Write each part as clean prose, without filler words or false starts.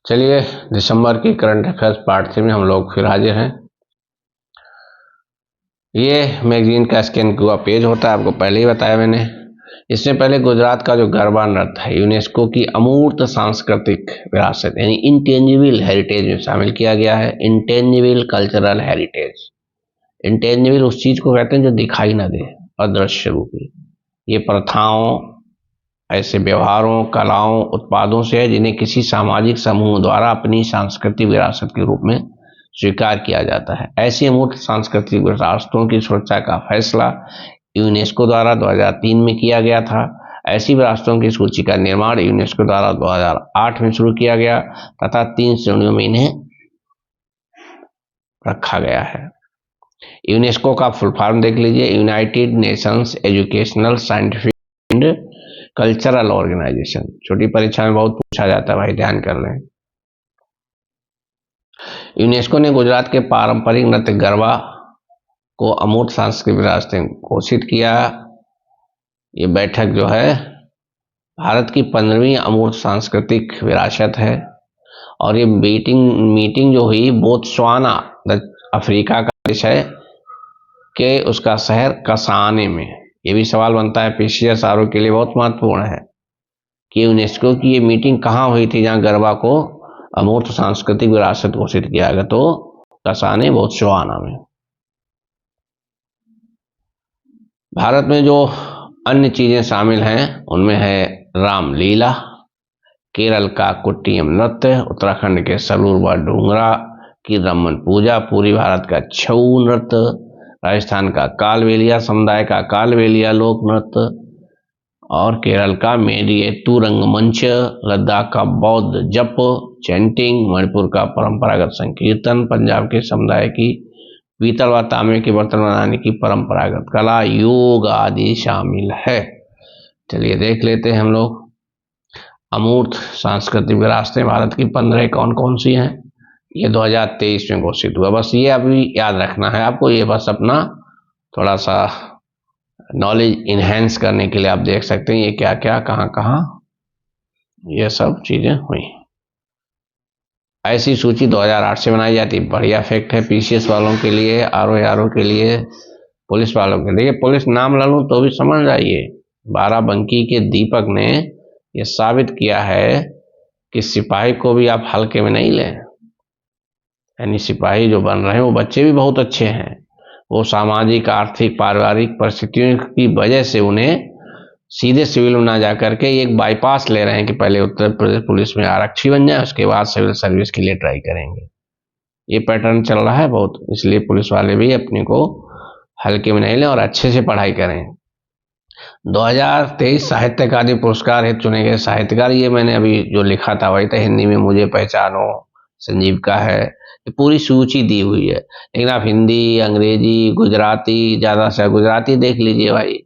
चलिए, दिसंबर की current affairs part 3 में हम लोग फिर हाजिर हैं। ये मैगजीन का स्कैन हुआ पेज होता है, आपको पहले ही बताया मैंने। इससे पहले गुजरात का जो गरबा नृत्य है यूनेस्को की अमूर्त सांस्कृतिक विरासत यानी इंटेंजिबल हेरिटेज में शामिल किया गया है। इंटेंजिबल कल्चरल हेरिटेज, इंटेंजिबल उस चीज को कहते हैं जो दिखाई ना दे, अदृश्य रूपी। ये प्रथाओं, ऐसे व्यवहारों, कलाओं, उत्पादों से है जिन्हें किसी सामाजिक समूह द्वारा अपनी सांस्कृतिक विरासत के रूप में स्वीकार किया जाता है। ऐसी अमूर्त सांस्कृतिक विरासतों की सुरक्षा का फैसला यूनेस्को द्वारा 2003 में किया गया था। ऐसी विरासतों की सूची का निर्माण यूनेस्को द्वारा 2008 में शुरू किया गया तथा 3 श्रेणियों में इन्हें रखा गया है। यूनेस्को का फुल फॉर्म देख लीजिए, united nations educational, scientific and cultural organisation. छोटी परीक्षा में बहुत पूछा जाता है भाई, ध्यान कर लें। यूनेस्को ने गुजरात के पारंपरिक नृत्य गरबा को अमूर्त सांस्कृतिक विरासत घोषित किया। ये बैठक जो है भारत की 15वीं अमूर्त सांस्कृतिक विरासत है और ये मीटिंग जो हुई बोत्सवाना, अफ्रीका का देश है, के उसका शहर कसाने में। ये भी सवाल बनता है पीसीएस आरओ के लिए, बहुत महत्वपूर्ण है कि यूनेस्को की ये मीटिंग कहाँ हुई थी जहाँ गरबा को अमूर्त सांस्कृतिक विरासत घोषित किया गया, तो कसाने, बोत्सवाना में। भारत में जो अन्य चीजें शामिल हैं उनमें है रामलीला, केरल का कुट्टियम नृत्य, उत्तराखंड के सलूर व डूंगरा की रमन पूजा, पूरी भारत का छऊ नृत्य, राजस्थान का कालबेलिया समुदाय का कालबेलिया लोक नृत्य और केरल का मेडिएतु रंगमंच, लद्दाख का बौद्ध जप चैंटिंग, मणिपुर का परंपरागत संकीर्तन, पंजाब के समुदाय की पीतल व तांबे के बर्तन बनाने की परंपरागत कला, योग आदि शामिल है। चलिए देख लेते हैं हम लोग अमूर्त सांस्कृतिक विरासतें भारत की 15 कौन कौन सी हैं। ये 2023 में घोषित हुआ। बस ये अभी याद रखना है आपको, ये बस अपना थोड़ा सा नॉलेज इनहेंस करने के लिए आप देख सकते हैं ये क्या क्या कहाँ कहाँ ये सब चीजें हुई। ऐसी सूची 2008 से बनाई जाती है। बढ़िया फैक्ट है पीसीएस वालों के लिए, आरओ के लिए, पुलिस वालों के लिए। पुलिस नाम ला लूं तो भी समझ जाइए, बाराबंकी के दीपक ने यह साबित किया है कि सिपाही को भी आप हल्के में नहीं लें। यानी सिपाही जो बन रहे हैं वो बच्चे भी बहुत अच्छे हैं, वो सामाजिक, आर्थिक, पारिवारिक परिस्थितियों की वजह से उन्हें सीधे सिविल में ना जा करके एक बाईपास ले रहे हैं कि पहले उत्तर प्रदेश पुलिस में आरक्षी बन जाए, उसके बाद सिविल सर्विस के लिए ट्राई करेंगे। ये पैटर्न चल रहा है बहुत, इसलिए पुलिस वाले भी अपने को हल्के में नहीं लें और अच्छे से पढ़ाई करें। 2023 साहित्य अकादमी पुरस्कार हेतु चुने गए साहित्यकार, ये मैंने अभी जो लिखा था वही था, हिंदी में मुझे पहचानो संजीव का है। ये पूरी सूची दी हुई है, लेकिन आप हिंदी, अंग्रेजी, गुजराती, ज़्यादा से गुजराती देख लीजिए भाई,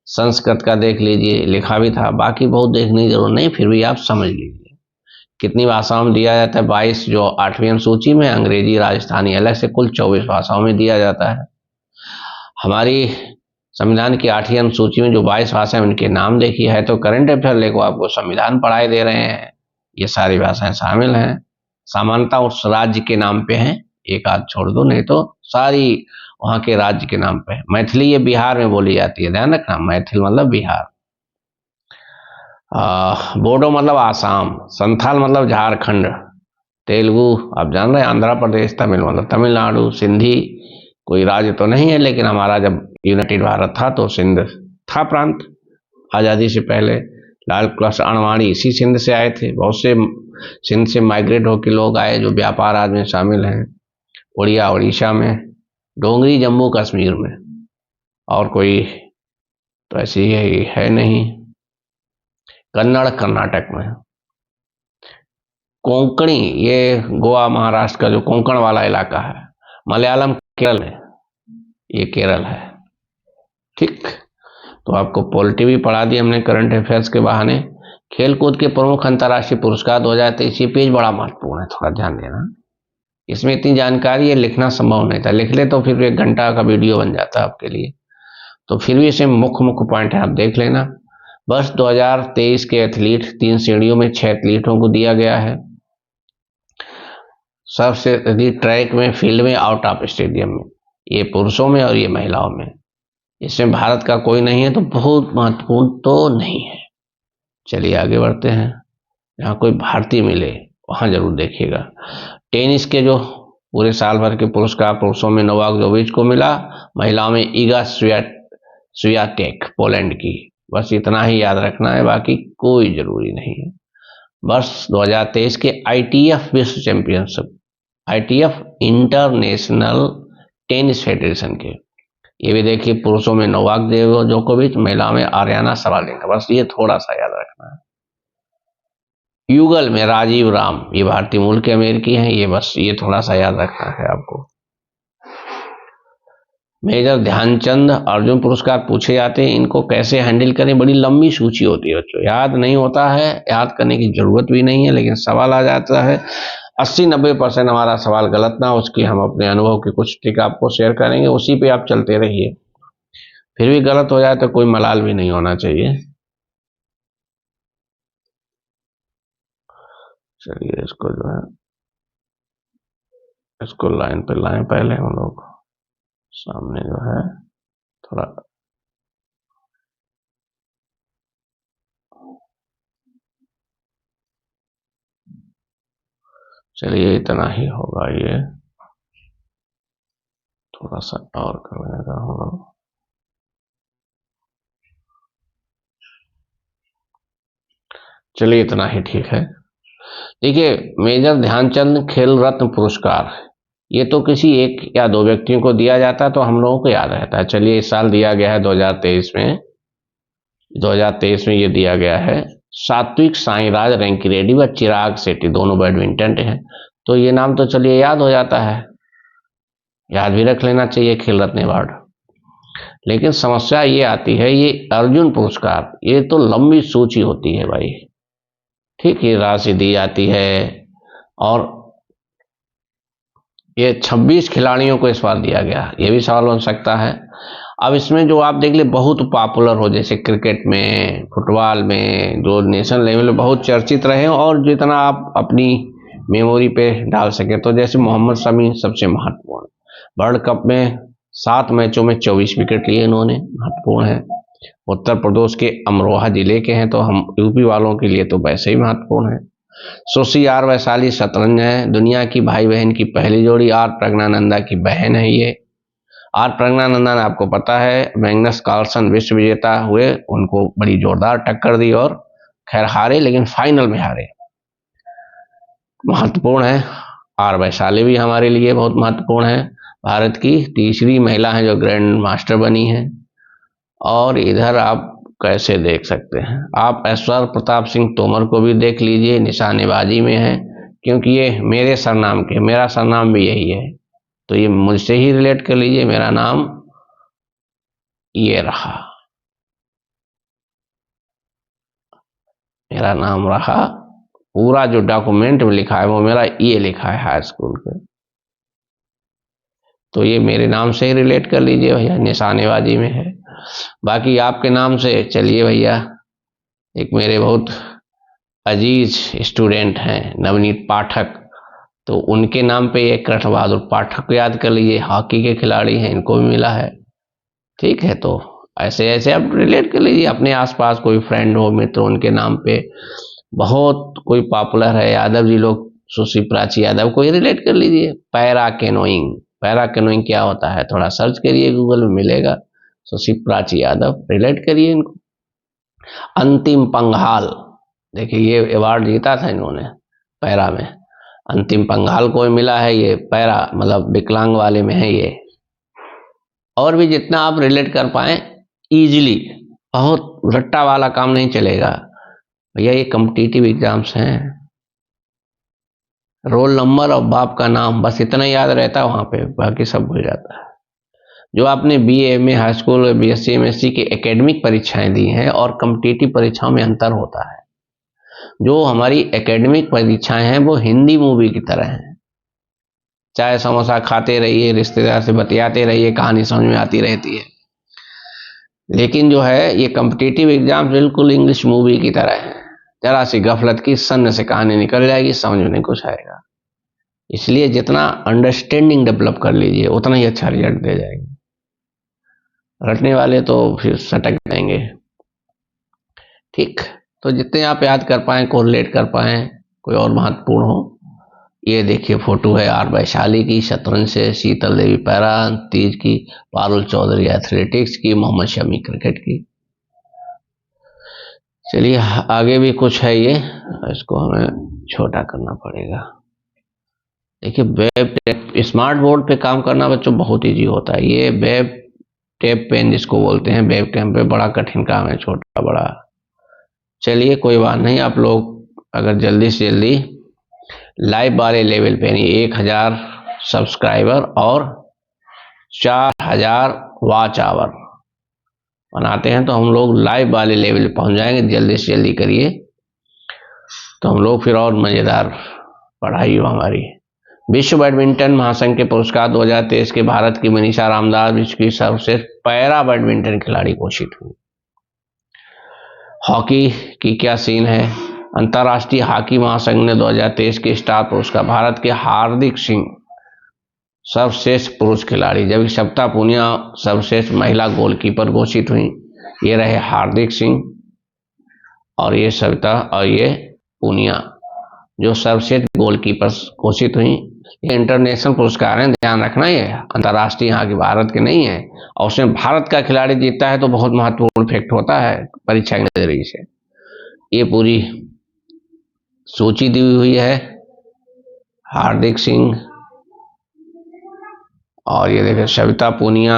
संस्कृत का देख लीजिए, लिखा भी था, बाकी बहुत देखने की जरूरत नहीं, फिर भी आप समझ लीजिए। कितनी भाषाओं में दिया जाता है? 22 जो 8वीं अनुसूची में, अंग्रेजी राजस्थानी अलग से कुल 24 भाषाओं में दिया जाता है। हमारी संविधान की 8वीं अनुसूची में जो 22 भाषाएं उनके नाम देखी है, तो करंट अफेयर लेको आपको संविधान पढ़ाई दे रहे हैं, ये सारी भाषाएं शामिल हैं। सामान्यता उस राज्य के नाम पे हैं, एक आध छोड़ दो, नहीं तो सारी वहाँ के राज्य के नाम पे है। मैथिली ये बिहार में बोली जाती है, ध्यान रखना, मैथिल मतलब बिहार। बोडो मतलब आसाम, संथाल मतलब झारखंड, तेलुगु आप जान रहे हैं आंध्र प्रदेश, तमिल मतलब तमिलनाडु, सिंधी कोई राज्य तो नहीं है, लेकिन हमारा जब यूनाइटेड भारत था तो सिंध था प्रांत आज़ादी से पहले। लाल कृष्ण अणवाणी इसी सिंध से आए थे, बहुत से सिंध से माइग्रेट होकर लोग आए जो व्यापार आज में शामिल हैं। उड़िया उड़ीसा में, डोंगरी जम्मू कश्मीर में, और कोई तो ऐसी है नहीं। कन्नड़ कर्नाटक में, कोंकणी ये गोवा महाराष्ट्र का जो कोंकण वाला इलाका है। मलयालम केरल है, ये केरल है। ठीक, तो आपको पॉलिटी भी पढ़ा दी हमने करंट अफेयर्स के बहाने। खेलकूद के प्रमुख अंतर्राष्ट्रीय पुरस्कार 2023, ये पेज बड़ा महत्वपूर्ण है, थोड़ा ध्यान देना। इसमें इतनी जानकारी है, लिखना संभव नहीं था, लिख ले तो फिर 1 घंटा का वीडियो बन जाता है आपके लिए, तो फिर भी इसमें मुख्य पॉइंट है, आप देख लेना। बस 2023 के एथलीट 3 श्रेणियों में 6 एथलीटों को दिया गया है। सबसे अधिक ट्रैक में, फील्ड में, आउट ऑफ स्टेडियम में, ये पुरुषों में और ये महिलाओं में। इसमें भारत का कोई नहीं है तो बहुत महत्वपूर्ण तो नहीं है। चलिए आगे बढ़ते हैं। यहाँ कोई भारतीय मिले वहां जरूर देखिएगा। टेनिस के जो पूरे साल भर के पुरस्कार पुरुषों में नोवाक जोकोविच को मिला, महिलाओं में ईगा स्वियाटेक पोलैंड की। बस इतना ही याद रखना है, बाकी कोई जरूरी नहीं है। वर्ष 2023 के ITF विश्व championship, ITF international tennis federation के, ये भी देखिए पुरुषों में नोवाक जोकोविच, महिलाओं में आर्याना सबालेंका। बस ये थोड़ा सा याद रखना है। युगल में राजीव राम, ये भारतीय मूल के अमेरिकी हैं, ये बस ये थोड़ा सा याद रखना है आपको। मेजर ध्यानचंद अर्जुन पुरस्कार पूछे जाते हैं, इनको कैसे हैंडल करें, बड़ी लंबी सूची होती है बच्चों, याद नहीं होता है, याद करने की जरूरत भी नहीं है, लेकिन सवाल आ जाता है। 80-90% हमारा सवाल गलत ना हो, उसकी हम अपने अनुभव की कुछ ट्रिक आपको शेयर करेंगे, उसी पे आप चलते रहिए। फिर भी गलत हो जाए तो कोई मलाल भी नहीं होना चाहिए। चलिए इसको जो है, इसको लाइन पे लाएं पहले हम लोग, सामने जो है थोड़ा चलिए इतना ही होगा, ये थोड़ा सा और कर लेगा हम लोग। चलिए इतना ही ठीक है। देखिए मेजर ध्यानचंद खेल रत्न पुरस्कार, ये तो किसी एक या दो व्यक्तियों को दिया जाता है तो हम लोगों को याद रहता है। चलिए इस साल दिया गया है 2023 में ये दिया गया है सात्विक साईराज रैंकीरेड्डी व चिराग शेट्टी, दोनों बैडमिंटन हैं, तो ये नाम तो चलिए याद हो जाता है, याद भी रख लेना चाहिए खेल रत्न अवार्ड। लेकिन समस्या ये आती है, ये अर्जुन पुरस्कार, ये तो लंबी सूची होती है भाई, ठीक है, राशि दी जाती है और ये 26 खिलाड़ियों को इस बार दिया गया, ये भी सवाल बन सकता है। अब इसमें जो आप देख ले बहुत पॉपुलर हो, जैसे क्रिकेट में, फुटबॉल में, जो नेशनल लेवल में बहुत चर्चित रहे और जितना आप अपनी मेमोरी पे डाल सके, तो जैसे मोहम्मद शमी सबसे महत्वपूर्ण, वर्ल्ड कप में 7 मैचों में 24 विकेट लिए इन्होंने, महत्वपूर्ण है। उत्तर प्रदेश के अमरोहा जिले के हैं, तो हम यूपी वालों के लिए तो वैसे ही महत्वपूर्ण है। सुश्री आर वैशाली शतरंज है, दुनिया की भाई बहन की पहली जोड़ी, आर प्रज्ञानंदा की बहन है ये। आर प्रज्ञानंदा ने आपको पता है मैग्नस कार्लसन विश्व विजेता हुए, उनको बड़ी जोरदार टक्कर दी और खैर हारे, लेकिन फाइनल में हारे, महत्वपूर्ण है। आर वैशाली भी हमारे लिए बहुत महत्वपूर्ण है, भारत की तीसरी महिला है जो ग्रैंड मास्टर बनी है। और इधर आप कैसे देख सकते हैं, आप ऐश्वर्य प्रताप सिंह तोमर को भी देख लीजिए, निशानेबाजी में है, क्योंकि ये मेरे सरनाम के, मेरा सरनाम भी यही है, तो ये मुझसे ही रिलेट कर लीजिए, मेरा नाम ये रहा, मेरा नाम रहा, पूरा जो डॉक्यूमेंट में लिखा है वो मेरा ये लिखा है हाई स्कूल के, तो ये मेरे नाम से ही रिलेट कर लीजिए भैया, निशानेबाजी में है। बाकी आपके नाम से चलिए भैया, एक मेरे बहुत अजीज स्टूडेंट हैं नवनीत पाठक, तो उनके नाम पे एक कृष्ण बहादुर पाठक को याद कर लीजिए, हॉकी के खिलाड़ी हैं, इनको भी मिला है, ठीक है। तो ऐसे ऐसे आप रिलेट कर लीजिए, अपने आसपास कोई फ्रेंड हो, मित्र, उनके नाम पे बहुत कोई पॉपुलर है, यादव जी लोग, सुश्री प्राची यादव को ही रिलेट कर लीजिए। पैरा कैनोइंग, पैरा कैनोइंग क्या होता है, थोड़ा सर्च करिए गूगल में मिलेगा, सुश्री प्राची यादव, रिलेट करिए इनको। अंतिम पंघाल, देखिए ये अवार्ड जीता था इन्होंने पैरा में, अंतिम पंघाल को मिला है, ये पैरा मतलब विकलांग वाले में है ये। और भी जितना आप रिलेट कर पाए इजीली, बहुत रट्टा वाला काम नहीं चलेगा भैया, ये कॉम्पिटिटिव एग्जाम्स हैं, रोल नंबर और बाप का नाम बस इतना याद रहता है वहां पे, बाकी सब भूल जाता है। जो आपने BA MA high school BSc MSc की एकेडमिक परीक्षाएं दी हैं और कॉम्पिटिटिव परीक्षाओं में अंतर होता है। जो हमारी एकेडमिक परीक्षाएं हैं वो हिंदी मूवी की तरह हैं, चाहे समोसा खाते रहिए, रिश्तेदार से बतियाते रहिए, कहानी समझ में आती रहती है। लेकिन जो है ये कॉम्पिटिटिव एग्जाम बिल्कुल इंग्लिश मूवी की तरह है, जरा सी गफलत की सन्न से कहानी निकल जाएगी, समझ में नहीं कुछ आएगा। इसलिए जितना अंडरस्टैंडिंग डेवलप कर लीजिए उतना ही अच्छा रिजल्ट दे जाएंगे। रटने वाले तो फिर सटक जाएंगे। ठीक, तो जितने आप याद कर पाए, कोरिलेट कर पाए, कोई और महत्वपूर्ण हो। ये देखिए फोटो है आर वैशाली की शतरंज से, शीतल देवी पैरा तीज की, पारुल चौधरी एथलेटिक्स की, मोहम्मद शमी क्रिकेट की। चलिए आगे भी कुछ है, ये इसको हमें छोटा करना पड़ेगा। देखिए वेब टेप, स्मार्ट बोर्ड पे काम करना बच्चों बहुत इजी होता है। ये वेब टेप पेन जिसको बोलते हैं, वेब कैम पे बड़ा कठिन काम है, छोटा बड़ा। चलिए कोई बात नहीं, आप लोग अगर जल्दी से जल्दी लाइव वाले लेवल पे, यानी 1000 सब्सक्राइबर और 4000 वॉच आवर बनाते हैं तो हम लोग लाइव वाले लेवल पे पहुंच जाएंगे। जल्दी से जल्दी करिए तो हम लोग फिर और मजेदार पढ़ाई हो हमारी। विश्व बैडमिंटन महासंघ के पुरस्कार 2023 के भारत की मनीषा रामदास विश्व की सर्वश्रेष्ठ पैरा बैडमिंटन खिलाड़ी घोषित हुई। हॉकी की क्या सीन है? अंतर्राष्ट्रीय हॉकी महासंघ ने 2023 के स्टार पुरस्कार भारत के हार्दिक सिंह सर्वश्रेष्ठ पुरुष खिलाड़ी, जबकि सविता पूनिया सर्वश्रेष्ठ महिला गोलकीपर घोषित हुई। ये रहे हार्दिक सिंह और ये सविता और ये पूनिया जो सर्वश्रेष्ठ गोलकीपर घोषित हुई। ये इंटरनेशनल पुरस्कार हैं, ध्यान रखना, ये अंतर्राष्ट्रीय यहाँ के भारत के नहीं है। और उसमें भारत का खिलाड़ी जीतता है तो बहुत महत्वपूर्ण फैक्ट होता है परीक्षा के नजरिए से। ये पूरी सूची दी हुई है। हार्दिक सिंह और ये देखिए सविता पूनिया,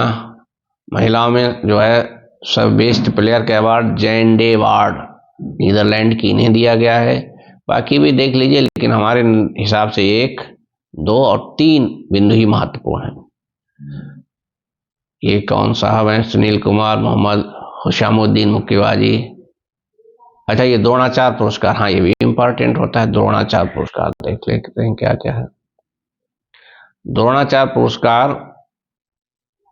महिलाओं में जो है सब बेस्ट प्लेयर का अवार्ड जैन डे अवार्ड नीदरलैंड की इन्हें दिया गया है। बाकी भी देख लीजिए, लेकिन हमारे हिसाब से 1, 2 और 3 बिंदु ही महत्वपूर्ण है। ये कौन साहब हैं? सुनील कुमार, मोहम्मद हुशामुद्दीन मुक्केबाजी। अच्छा ये द्रोणाचार्य पुरस्कार, हाँ ये भी इंपॉर्टेंट होता है। द्रोणाचार्य पुरस्कार देख लेते हैं क्या क्या है। द्रोणाचार्य पुरस्कार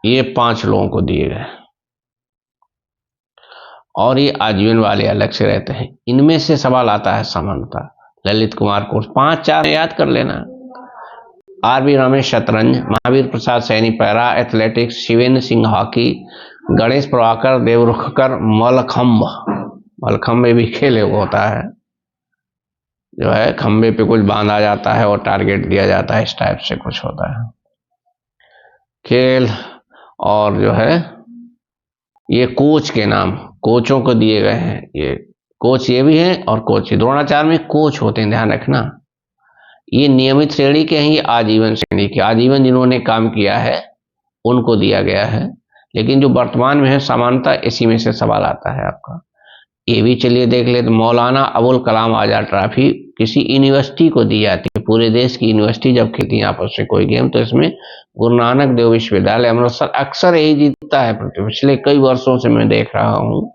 ये 5 लोगों को दिए गए और ये आजीवन वाले अलग से रहते हैं। इनमें से सवाल आता है सामान्यतः। ललित कुमार को 5-4 याद कर लेना। आर.बी. रमेश शतरंज, Mahavir Prasad Saini para athletics, Shivendra Singh hockey, Ganesh Prabhakar Devrukhkar mallakhamb में भी खेल होता है, जो है खंबे पे कुछ बांधा जाता है और टारगेट दिया जाता है, इस टाइप से कुछ होता है खेल। और जो है ये कोच के नाम कोचों को दिए गए हैं। ये कोच ये भी हैं और कोच, द्रोणाचार्य में कोच होते हैं, ध्यान रखना। ये नियमित श्रेणी के हैं, ये आजीवन श्रेणी के, आजीवन जिन्होंने काम किया है उनको दिया गया है। लेकिन जो वर्तमान में है सामान्यतः इसी में से सवाल आता है आपका। ये भी चलिए देख ले, तो मौलाना अबुल कलाम आजाद ट्रॉफी किसी यूनिवर्सिटी को दी जाती है। पूरे देश की यूनिवर्सिटी जब खेलती है आपस में कोई गेम, तो इसमें गुरु नानक देव विश्वविद्यालय अमृतसर अक्सर यही जीतता है। पिछले कई वर्षों से मैं देख रहा हूँ।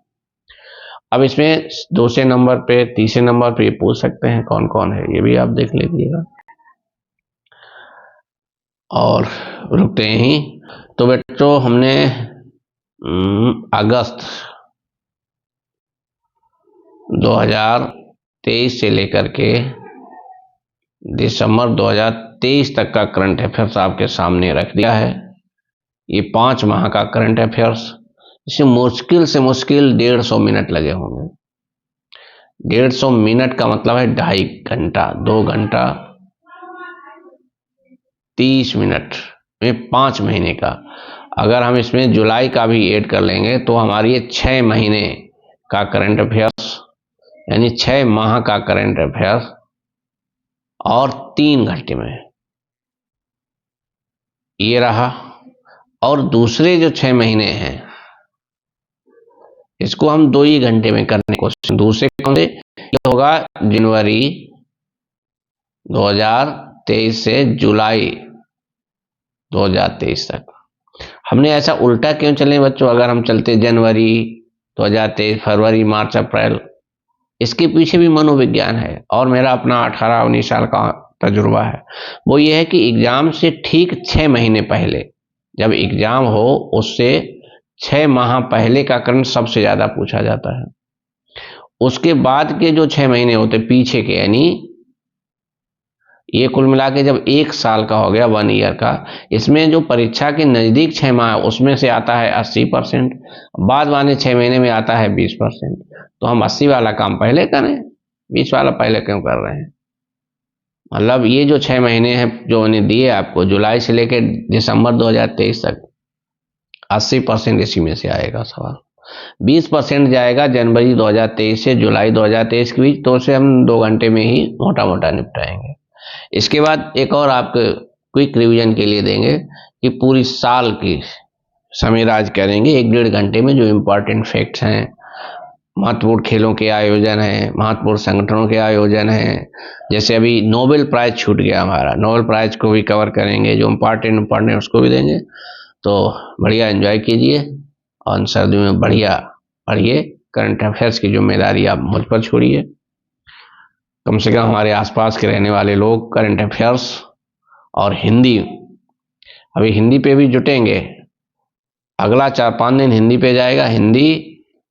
अब इसमें 2 नंबर पे 3 नंबर पे पूछ सकते हैं कौन कौन है, ये भी आप देख लीजिएगा। और रुकते ही तो बच्चों हमने अगस्त 2023 से लेकर के दिसंबर 2023 तक का करंट अफेयर्स आपके सामने रख दिया है। ये 5 माह का करंट अफेयर्स, इसमें मुश्किल से मुश्किल 150 मिनट लगे होंगे। 150 मिनट का मतलब है 2.5 घंटा, 2 घंटा 30 मिनट में 5 महीने का। अगर हम इसमें जुलाई का भी ऐड कर लेंगे तो हमारी ये 6 महीने का करंट अफेयर्स, यानी 6 माह का करंट अफेयर्स और 3 घंटे में ये रहा। और दूसरे जो 6 महीने हैं इसको हम 2 ही घंटे में करने की कोशिश। दूसरे कौन से? ये होगा जनवरी 2023 से जुलाई 2023 तक। हमने ऐसा उल्टा क्यों चले बच्चों? अगर हम चलते जनवरी 2023, फरवरी, मार्च, अप्रैल, इसके पीछे भी मनोविज्ञान है और मेरा अपना 18-19 साल का तजुर्बा है। वो ये है कि एग्जाम से ठीक 6 महीने पहले, जब एग्जाम हो उससे 6 माह पहले का करंट सबसे ज्यादा पूछा जाता है। उसके बाद के जो 6 महीने होते पीछे के, यानी ये कुल मिला के जब 1 साल का हो गया, 1 ईयर का, इसमें जो परीक्षा के नज़दीक 6 माह उसमें से आता है 80%, बाद वाले 6 महीने में आता है 20%। तो हम 80 वाला काम पहले करें, 20 वाला पहले क्यों कर रहे हैं? मतलब ये जो 6 महीने हैं जो उन्हें दिए आपको, जुलाई से लेकर दिसंबर 2023 तक, 80% इसी में से आएगा सवाल। 20% जाएगा जनवरी 2023 से जुलाई 2023 के बीच, तो उसे हम 2 घंटे में ही मोटा मोटा निपटाएंगे। इसके बाद एक और आपको क्विक रिवीजन के लिए देंगे कि पूरी साल की समीराज करेंगे 1-1.5 घंटे में, जो इम्पोर्टेंट फैक्ट्स हैं, महत्वपूर्ण खेलों के आयोजन हैं, महत्वपूर्ण संगठनों के आयोजन हैं। जैसे अभी नोबेल प्राइज छूट गया हमारा, नोबेल प्राइज को भी कवर करेंगे, जो इम्पोर्टेंट उसको भी देंगे। तो बढ़िया एंजॉय कीजिए और सर्दियों में बढ़िया पढ़िए। करंट अफेयर्स की जिम्मेदारी आप मुझ पर छोड़िए। कम से कम हमारे आसपास के रहने वाले लोग करंट अफेयर्स और हिंदी, अभी हिंदी पे भी जुटेंगे, अगला 4-5 दिन हिंदी पे जाएगा, हिंदी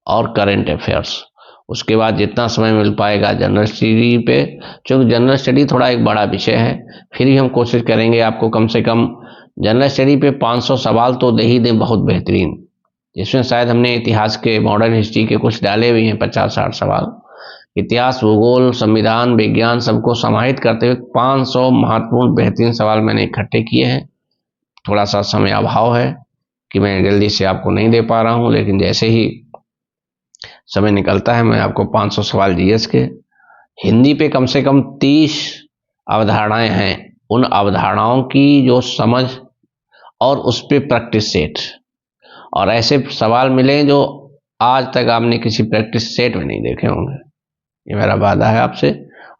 और करंट अफेयर्स। उसके बाद जितना समय मिल पाएगा जनरल स्टडी पे, क्योंकि जनरल स्टडी थोड़ा एक बड़ा विषय है, फिर भी हम कोशिश करेंगे आपको कम से कम जनरल स्टडी पे 500 सवाल तो दे ही दें, बहुत बेहतरीन, जिसमें शायद हमने इतिहास के, मॉडर्न हिस्ट्री के कुछ डाले भी हैं 50-60 सवाल। इतिहास, भूगोल, संविधान, विज्ञान सबको समाहित करते हुए 500 महत्वपूर्ण बेहतरीन सवाल मैंने इकट्ठे किए हैं। थोड़ा सा समय अभाव है कि मैं जल्दी से आपको नहीं दे पा रहा हूँ, लेकिन जैसे ही समय निकलता है मैं आपको 500 सवाल जीएस के, हिंदी पे कम से कम 30 अवधारणाएं हैं, उन अवधारणाओं की जो समझ और उस पर प्रैक्टिस सेट, और ऐसे सवाल मिले जो आज तक आपने किसी प्रैक्टिस सेट में नहीं देखे होंगे। ये मेरा वादा है आपसे,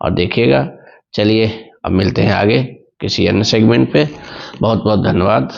और देखिएगा। चलिए अब मिलते हैं आगे किसी अन्य सेगमेंट पे। बहुत बहुत धन्यवाद।